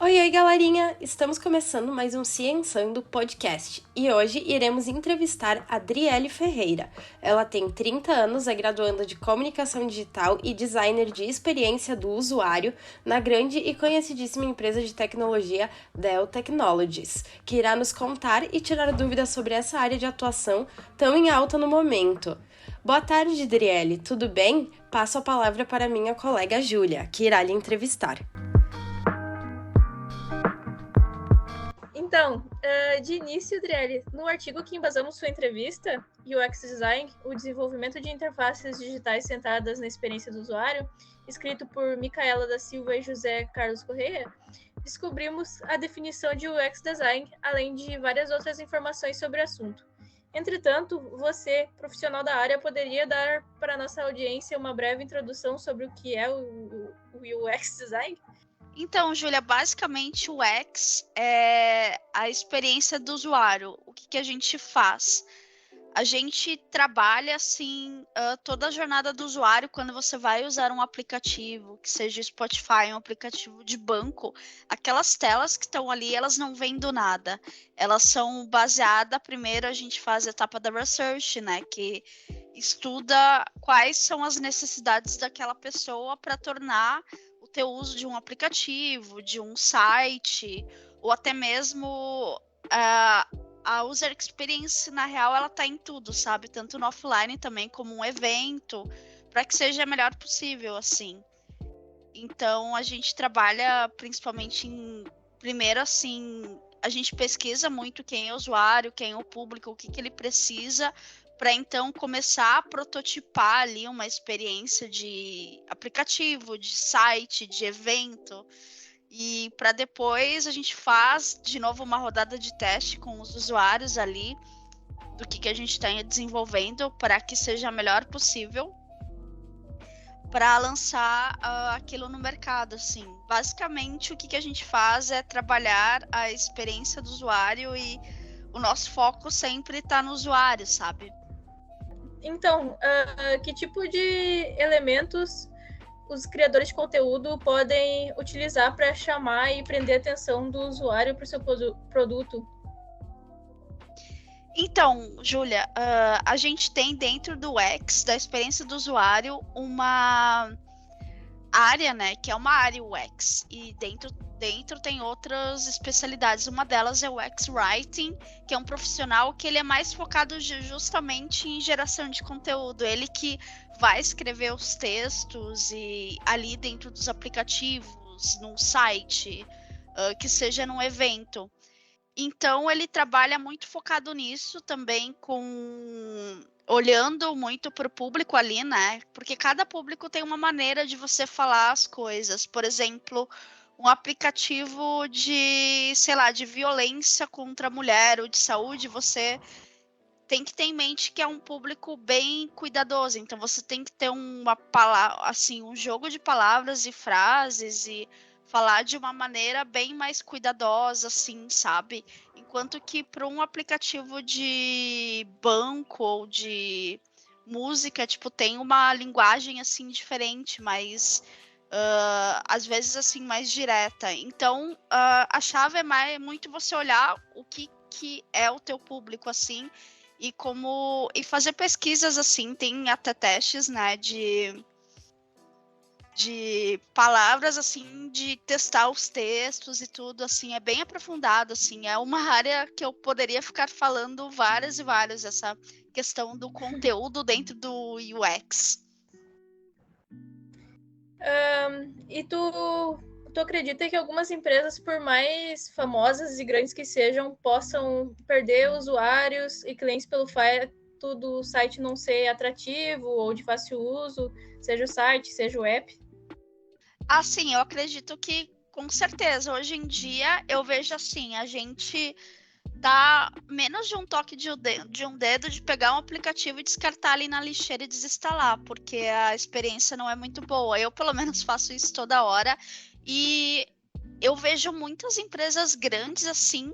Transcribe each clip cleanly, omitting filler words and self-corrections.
Oi, oi, galerinha! Estamos começando mais um Cienzando podcast e hoje iremos entrevistar a Adriele Ferreira. Ela tem 30 anos, é graduanda de Comunicação Digital e designer de experiência do usuário na grande e conhecidíssima empresa de tecnologia Dell Technologies, que irá nos contar e tirar dúvidas sobre essa área de atuação tão em alta no momento. Boa tarde, Adriele, tudo bem? Passo a palavra para minha colega Júlia, que irá lhe entrevistar. Então, de início, Adriele, no artigo que embasamos sua entrevista, UX Design, o desenvolvimento de interfaces digitais centradas na experiência do usuário, escrito por Micaela da Silva e José Carlos Correia, descobrimos a definição de UX Design, além de várias outras informações sobre o assunto. Entretanto, você, profissional da área, poderia dar para a nossa audiência uma breve introdução sobre o que é o UX Design? Então, Júlia, basicamente o UX é a experiência do usuário. O que a gente faz? A gente trabalha, assim, toda a jornada do usuário quando você vai usar um aplicativo, que seja Spotify, um aplicativo de banco. Aquelas telas que estão ali, elas não vêm do nada. Elas são baseadas, primeiro a gente faz a etapa da research, né, que estuda quais são as necessidades daquela pessoa para tornar o teu uso de um aplicativo, de um site, ou até mesmo a user experience, na real, ela tá em tudo, sabe? Tanto no offline também como um evento, para que seja a melhor possível, assim. Então, a gente trabalha principalmente primeiro, assim, a gente pesquisa muito quem é o usuário, quem é o público, o que ele precisa, para então começar a prototipar ali uma experiência de aplicativo, de site, de evento. E para depois a gente faz de novo uma rodada de teste com os usuários ali do que a gente está desenvolvendo para que seja a melhor possível para lançar aquilo no mercado, assim. Basicamente, o que a gente faz é trabalhar a experiência do usuário e o nosso foco sempre está no usuário, sabe? Então, que tipo de elementos os criadores de conteúdo podem utilizar para chamar e prender a atenção do usuário para o seu produto? Então, Júlia, a gente tem dentro do UX, da experiência do usuário, uma área, né, que é uma área UX, e dentro tem outras especialidades. Uma delas é o UX Writing, que é um profissional que ele é mais focado justamente em geração de conteúdo. Ele que vai escrever os textos e ali dentro dos aplicativos, num site, que seja num evento. Então, ele trabalha muito focado nisso também, olhando muito para o público ali, né? Porque cada público tem uma maneira de você falar as coisas. Por exemplo, um aplicativo de, sei lá, de violência contra a mulher ou de saúde, você tem que ter em mente que é um público bem cuidadoso. Então, você tem que ter uma palavra, assim, um jogo de palavras e frases e falar de uma maneira bem mais cuidadosa, assim, sabe? Enquanto que para um aplicativo de banco ou de música, tipo, tem uma linguagem, assim, diferente, mas às vezes, assim, mais direta. Então, a chave é muito você olhar o que é o teu público, assim, e fazer pesquisas, assim, tem até testes, né, de palavras, assim, de testar os textos e tudo, assim, é bem aprofundado, assim, é uma área que eu poderia ficar falando várias e várias, essa questão do conteúdo dentro do UX. E tu acredita que algumas empresas, por mais famosas e grandes que sejam, possam perder usuários e clientes pelo fato do site não ser atrativo ou de fácil uso, seja o site, seja o app? Assim, eu acredito que, com certeza, hoje em dia, eu vejo assim, a gente dá menos de um toque de um dedo de pegar um aplicativo e descartar ali na lixeira e desinstalar, porque a experiência não é muito boa. Eu, pelo menos, faço isso toda hora. E eu vejo muitas empresas grandes assim,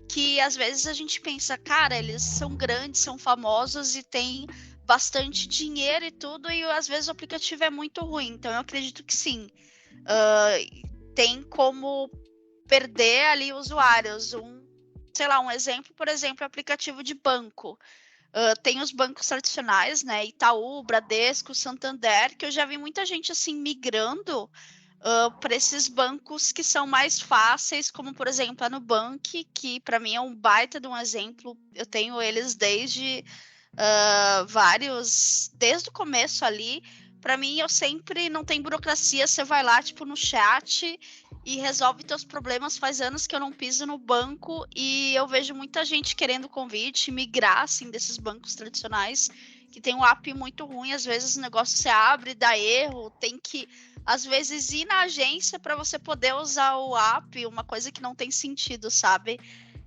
que às vezes a gente pensa, cara, eles são grandes, são famosos e têm bastante dinheiro e tudo, e às vezes o aplicativo é muito ruim. Então, eu acredito que sim. Tem como perder ali usuários. Sei lá, um exemplo, por exemplo, aplicativo de banco. Tem os bancos tradicionais, né? Itaú, Bradesco, Santander, que eu já vi muita gente assim migrando para esses bancos que são mais fáceis, como por exemplo a Nubank, que para mim é um baita de um exemplo. Eu tenho eles desde desde o começo ali. Para mim, eu sempre não tem burocracia. Você vai lá, tipo, no chat e resolve teus problemas. Faz anos que eu não piso no banco e eu vejo muita gente querendo convite, migrar, assim, desses bancos tradicionais, que tem um app muito ruim. Às vezes o negócio se abre, dá erro, tem que, às vezes, ir na agência para você poder usar o app, uma coisa que não tem sentido, sabe?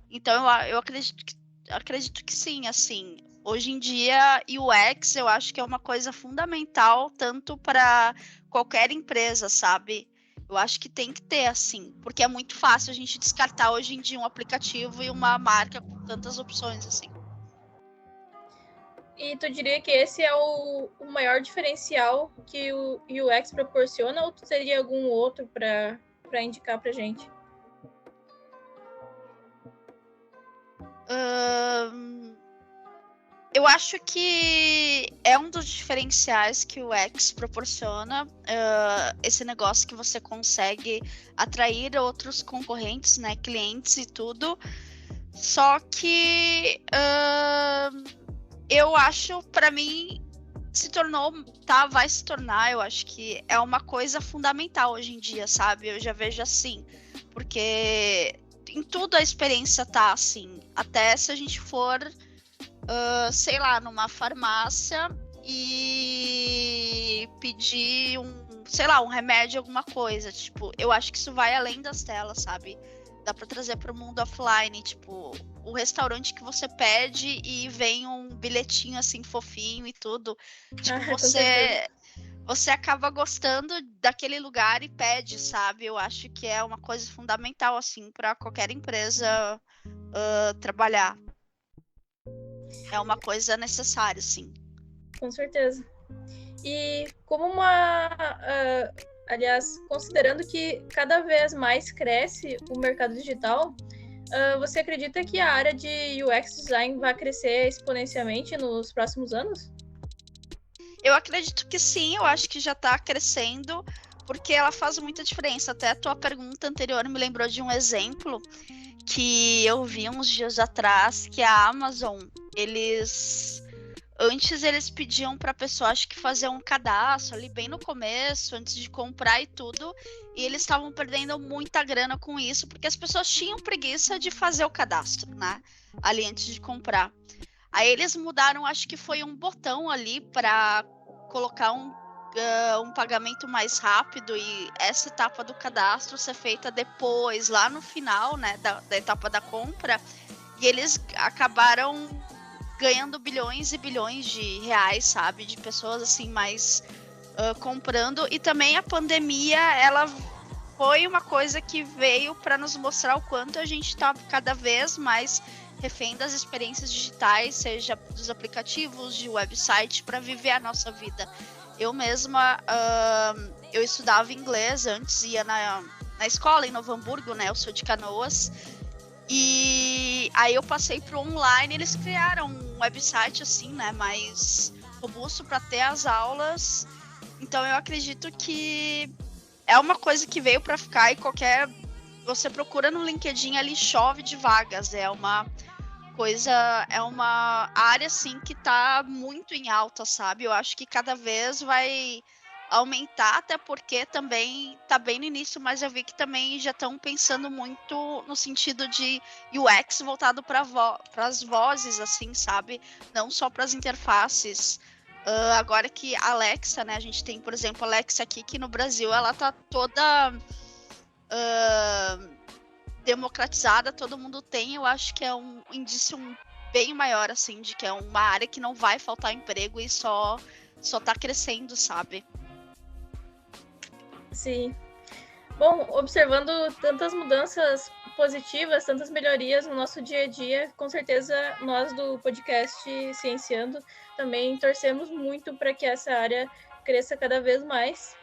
Então, eu acredito que sim, assim. Hoje em dia, UX eu acho que é uma coisa fundamental tanto para qualquer empresa, sabe? Eu acho que tem que ter, assim, porque é muito fácil a gente descartar hoje em dia um aplicativo e uma marca com tantas opções, assim. E tu diria que esse é o maior diferencial que o UX proporciona, ou tu teria algum outro para indicar pra gente? Eu acho que é um dos diferenciais que o UX proporciona, esse negócio que você consegue atrair outros concorrentes, né, clientes e tudo. Só que eu acho, para mim, vai se tornar, eu acho que é uma coisa fundamental hoje em dia, sabe? Eu já vejo assim, porque em tudo a experiência tá assim. Até se a gente for sei lá, numa farmácia e pedir um remédio, alguma coisa. Tipo, eu acho que isso vai além das telas, sabe? Dá pra trazer pro mundo offline, tipo, o restaurante que você pede e vem um bilhetinho assim fofinho e tudo. Tipo, você acaba gostando daquele lugar e pede, sabe? Eu acho que é uma coisa fundamental, assim, para qualquer empresa trabalhar. É uma coisa necessária, sim. Com certeza. E como aliás, considerando que cada vez mais cresce o mercado digital, você acredita que a área de UX Design vai crescer exponencialmente nos próximos anos? Eu acredito que sim, eu acho que já está crescendo, porque ela faz muita diferença. Até a tua pergunta anterior me lembrou de um exemplo que eu vi uns dias atrás, que a Amazon, antes eles pediam para a pessoa, acho que fazer um cadastro ali bem no começo, antes de comprar e tudo, e eles estavam perdendo muita grana com isso, porque as pessoas tinham preguiça de fazer o cadastro, né? Ali antes de comprar. Aí eles mudaram, acho que foi um botão ali para colocar um pagamento mais rápido e essa etapa do cadastro ser feita depois, lá no final, né, da etapa da compra, e eles acabaram ganhando bilhões e bilhões de reais, sabe, de pessoas assim mais comprando. E também a pandemia, ela foi uma coisa que veio para nos mostrar o quanto a gente está cada vez mais refém das experiências digitais, seja dos aplicativos, de website, para viver a nossa vida. Eu mesma, eu estudava inglês antes, ia na escola em Novo Hamburgo, né? Eu sou de Canoas. E aí eu passei pro online, eles criaram um website assim, né? Mais robusto para ter as aulas. Então eu acredito que é uma coisa que veio para ficar e você procura no LinkedIn ali, chove de vagas. É uma área assim que tá muito em alta, sabe? Eu acho que cada vez vai aumentar, até porque também tá bem no início, mas eu vi que também já estão pensando muito no sentido de UX voltado para as vozes, assim, sabe? Não só para as interfaces. Agora que a Alexa, né? A gente tem, por exemplo, a Alexa aqui, que no Brasil ela tá toda democratizada, todo mundo tem. Eu acho que é um indício bem maior, assim, de que é uma área que não vai faltar emprego e só tá crescendo, sabe? Sim. Bom, observando tantas mudanças positivas, tantas melhorias no nosso dia a dia, com certeza nós do podcast Cienciando também torcemos muito para que essa área cresça cada vez mais.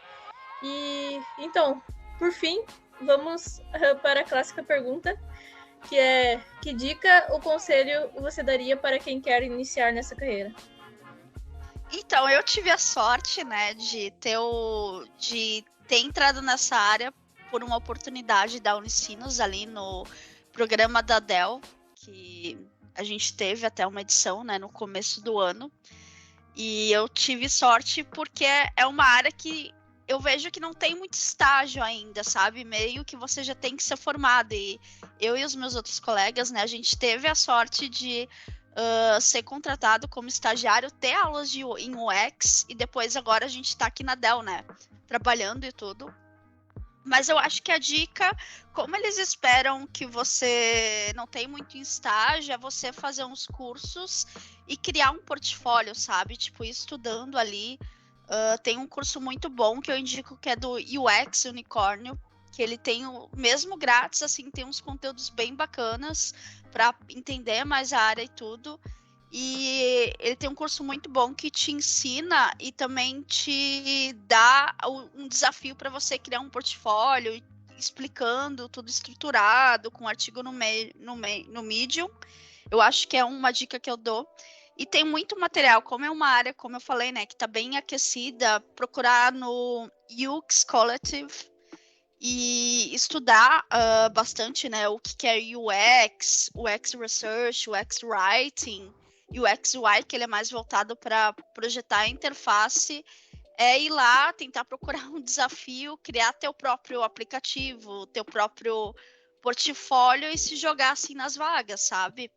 E então, por fim, vamos para a clássica pergunta, que é: que dica ou conselho você daria para quem quer iniciar nessa carreira? Então, eu tive a sorte, né, de ter entrado nessa área por uma oportunidade da Unicinos ali no programa da Dell, que a gente teve até uma edição, né, no começo do ano. E eu tive sorte porque é uma área que eu vejo que não tem muito estágio ainda, sabe? Meio que você já tem que ser formado. E eu e os meus outros colegas, né, a gente teve a sorte de ser contratado como estagiário, ter aulas em UX, e depois agora a gente está aqui na Dell, né? Trabalhando e tudo. Mas eu acho que a dica, como eles esperam que você não tem muito estágio, é você fazer uns cursos e criar um portfólio, sabe? Tipo, ir estudando ali. Tem um curso muito bom que eu indico, que é do UX Unicórnio, que ele tem mesmo grátis, assim, tem uns conteúdos bem bacanas para entender mais a área e tudo. E ele tem um curso muito bom que te ensina e também te dá um desafio para você criar um portfólio, explicando tudo estruturado, com artigo no Medium. Eu acho que é uma dica que eu dou. E tem muito material, como é uma área, como eu falei, né, que está bem aquecida, procurar no UX Collective e estudar bastante, né, o que é UX, UX Research, UX Writing, UX UI, que ele é mais voltado para projetar a interface, é ir lá, tentar procurar um desafio, criar teu próprio aplicativo, teu próprio portfólio e se jogar assim nas vagas, sabe?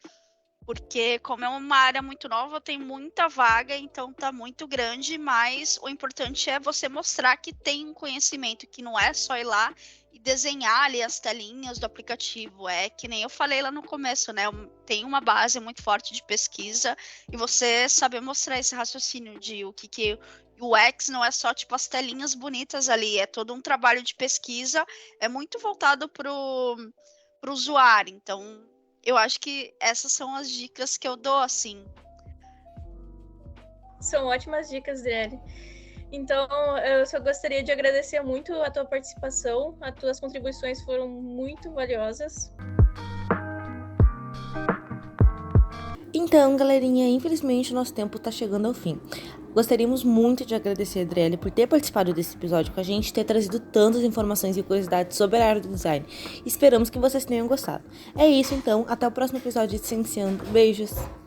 Porque como é uma área muito nova, tem muita vaga, então tá muito grande, mas o importante é você mostrar que tem um conhecimento, que não é só ir lá e desenhar ali as telinhas do aplicativo. É que nem eu falei lá no começo, né? Tem uma base muito forte de pesquisa e você saber mostrar esse raciocínio de o que o UX não é só tipo as telinhas bonitas ali, é todo um trabalho de pesquisa, é muito voltado pro usuário. Então, eu acho que essas são as dicas que eu dou, assim. São ótimas dicas, Adriele. Então, eu só gostaria de agradecer muito a tua participação. As tuas contribuições foram muito valiosas. Então, galerinha, infelizmente o nosso tempo tá chegando ao fim. Gostaríamos muito de agradecer a Adriele por ter participado desse episódio com a gente, ter trazido tantas informações e curiosidades sobre a área do design. Esperamos que vocês tenham gostado. É isso então, até o próximo episódio de Cienciando. Beijos!